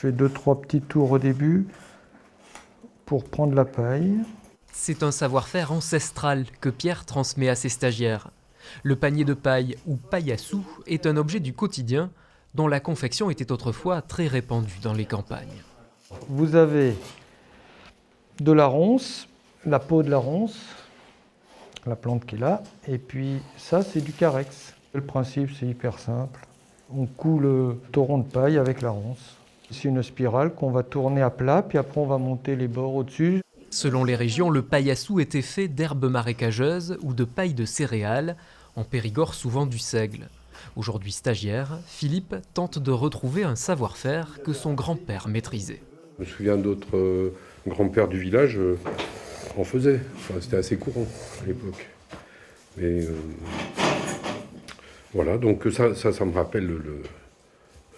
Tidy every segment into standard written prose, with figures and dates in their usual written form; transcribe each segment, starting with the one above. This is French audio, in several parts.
fais 2-3 petits tours au début pour prendre la paille. C'est un savoir-faire ancestral que Pierre transmet à ses stagiaires. Le panier de paille ou paille à sous est un objet du quotidien dont la confection était autrefois très répandue dans les campagnes. Vous avez de la ronce, la peau de la ronce, la plante qui est là, et puis ça c'est du carex. Le principe c'est hyper simple. On coud le torron de paille avec la ronce. C'est une spirale qu'on va tourner à plat, puis après on va monter les bords au-dessus. Selon les régions, le paille à sous était fait d'herbes marécageuses ou de paille de céréales, en Périgord souvent du seigle. Aujourd'hui stagiaire, Philippe tente de retrouver un savoir-faire que son grand-père maîtrisait. Je me souviens d'autres grands-pères du village en faisaient. Enfin, c'était assez courant à l'époque. Mais voilà, donc ça me rappelle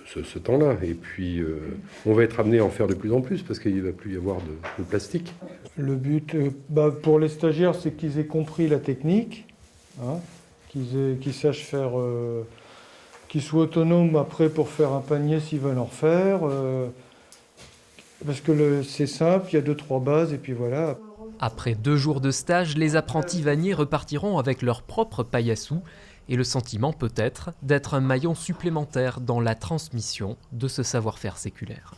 ce temps-là. Et puis, on va être amené à en faire de plus en plus parce qu'il ne va plus y avoir de plastique. Le but pour les stagiaires, c'est qu'ils aient compris la technique, hein, qu'ils sachent faire, qu'ils soient autonomes après pour faire un panier s'ils veulent en refaire. Parce que c'est simple, il y a 2-3 bases et puis voilà. Après 2 jours de stage, les apprentis vanniers repartiront avec leur propre paille à sous et le sentiment peut-être d'être un maillon supplémentaire dans la transmission de ce savoir-faire séculaire.